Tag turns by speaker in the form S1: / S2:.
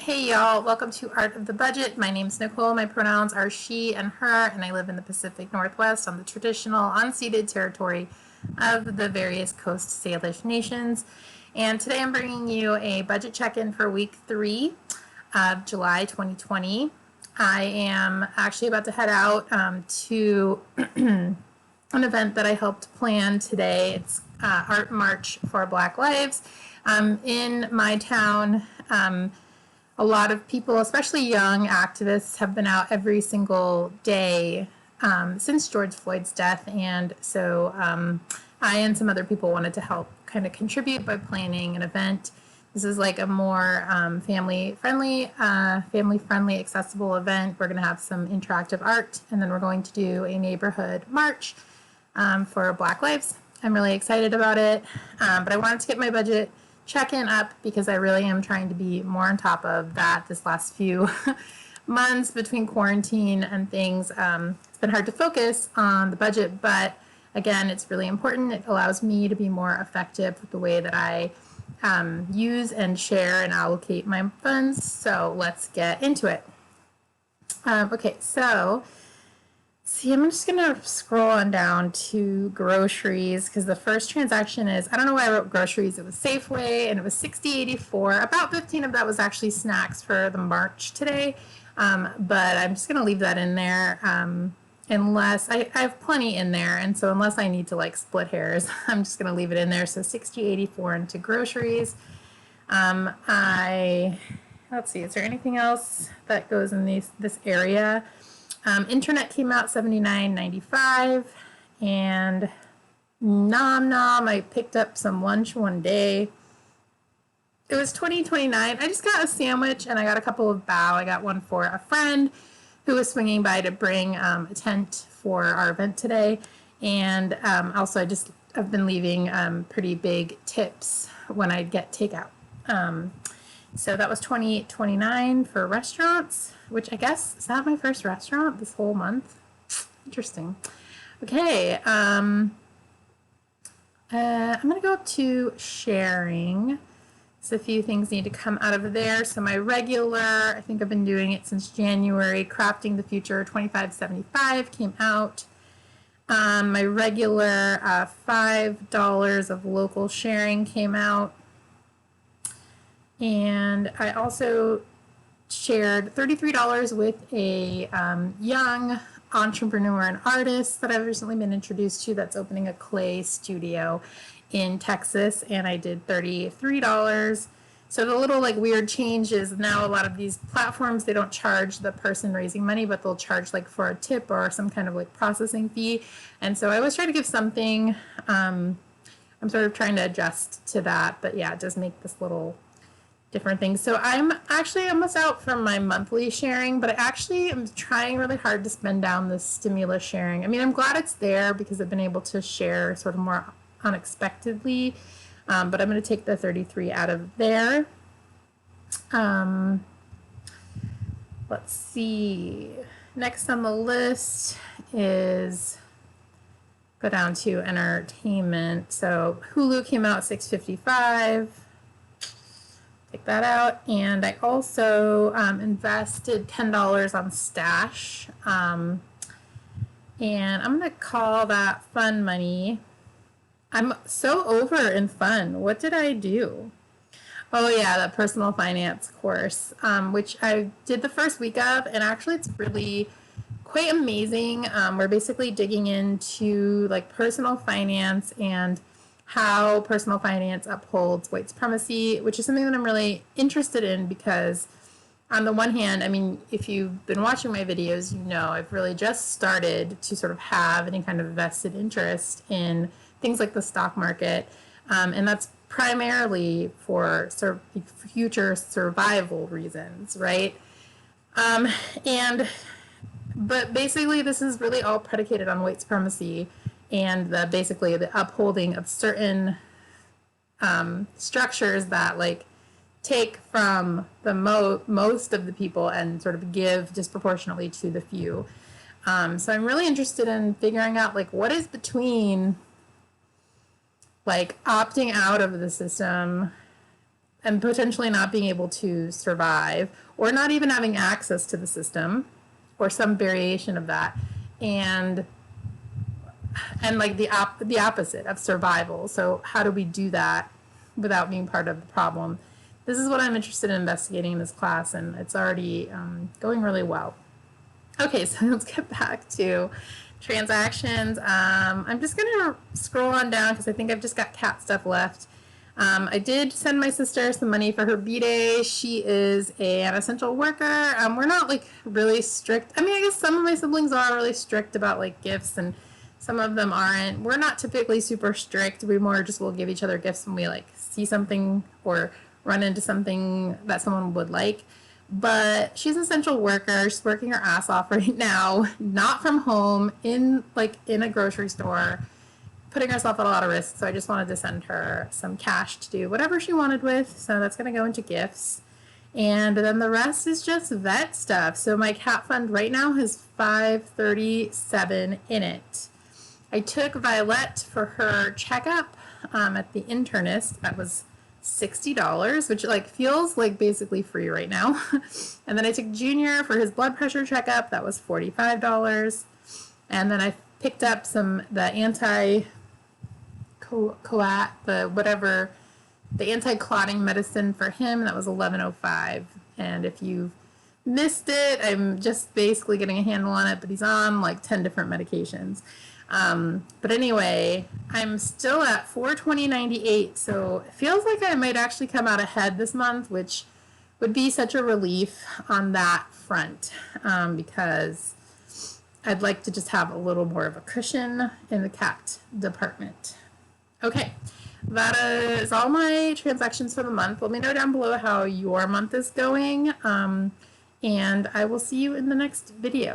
S1: Hey y'all, welcome to Art of the Budget. My name's Nicole, my pronouns are she and her, and I live in the Pacific Northwest on the traditional unceded territory of the various Coast Salish nations. And today I'm bringing you a budget check-in for week 3 of July 2020. I am actually about to head out to an event that I helped plan today. It's Art March for Black Lives. In my town, a lot of people, especially young activists, have been out every single day since George Floyd's death. And so I and some other people wanted to help kind of contribute by planning an event. This is like a more family-friendly, accessible event. We're going to have some interactive art, and then we're going to do a neighborhood march for Black Lives. I'm really excited about it, but I wanted to get my budget check-in up because I really am trying to be more on top of that this last few months between quarantine and things. It's been hard to focus on the budget, but again, it's really important. It allows me to be more effective with the way that I use and share and allocate my funds. So let's get into it. Okay, so see, I'm just going to scroll on down to groceries because the first transaction is, I don't know why I wrote groceries. It was Safeway and it was $60.84. About 15 of that was actually snacks for the march today. But I'm just going to leave that in there unless I have plenty in there. And so unless I need to like split hairs, I'm just going to leave it in there. So $60.84 into groceries. Let's see, is there anything else that goes in this area? Internet came out $79.95, and Nom Nom, I picked up some lunch one day. It was $20.29. I just got a sandwich and I got a couple of bao. I got one for a friend who was swinging by to bring a tent for our event today, and also I've been leaving pretty big tips when I get takeout. So that was $28.29 for restaurants, which I guess, is that my first restaurant this whole month? Interesting. Okay, I'm going to go up to sharing. So a few things need to come out of there. So my regular, I think I've been doing it since January, Crafting the Future, $25.75 came out. My regular $5 of local sharing came out. And I also shared $33 with a young entrepreneur and artist that I've recently been introduced to that's opening a clay studio in Texas, and I did $33. So the little like weird change is now a lot of these platforms, they don't charge the person raising money, but they'll charge like for a tip or some kind of like processing fee. And so I always try to give something. I'm sort of trying to adjust to that, but yeah, it does make this little different things. So I'm actually almost out from my monthly sharing, but I actually am trying really hard to spend down the stimulus sharing. I mean, I'm glad it's there because I've been able to share sort of more unexpectedly, but I'm going to take the 33 out of there. Let's see. Next on the list is go down to entertainment. So Hulu came out $6.55. Take that out. And I also invested $10 on Stash. And I'm going to call that fun money. I'm so over in fun. What did I do? Oh yeah, the personal finance course, which I did the first week of, and actually it's really quite amazing. We're basically digging into like personal finance and how personal finance upholds white supremacy, which is something that I'm really interested in because on the one hand, I mean, if you've been watching my videos, you know I've really just started to sort of have any kind of vested interest in things like the stock market, and that's primarily for sort of future survival reasons, right? But basically this is really all predicated on white supremacy and basically the upholding of certain structures that like take from the most of the people and sort of give disproportionately to the few. So I'm really interested in figuring out like what is between like opting out of the system and potentially not being able to survive or not even having access to the system or some variation of that. And like the opposite of survival. So how do we do that without being part of the problem? This is what I'm interested in investigating in this class, and it's already going really well. Okay, so let's get back to transactions. I'm just gonna scroll on down because I think I've just got cat stuff left. I did send my sister some money for her B-Day. She is an essential worker. We're not like really strict. I mean, I guess some of my siblings are really strict about like gifts, and some of them aren't. We're not typically super strict. We more just will give each other gifts when we like see something or run into something that someone would like. But she's an essential worker. She's working her ass off right now, not from home, in a grocery store, putting herself at a lot of risk. So I just wanted to send her some cash to do whatever she wanted with. So that's going to go into gifts. And then the rest is just vet stuff. So my cat fund right now has $537 in it. I took Violet for her checkup at the internist. That was $60, which like feels like basically free right now. And then I took Junior for his blood pressure checkup. That was $45. And then I picked up the anti-clotting medicine for him. That was $11.05. And if you missed it, I'm just basically getting a handle on it, but he's on like 10 different medications. But anyway, I'm still at $420.98, so it feels like I might actually come out ahead this month, which would be such a relief on that front, because I'd like to just have a little more of a cushion in the cat department. Okay, that is all my transactions for the month. Let me know down below how your month is going, and I will see you in the next video.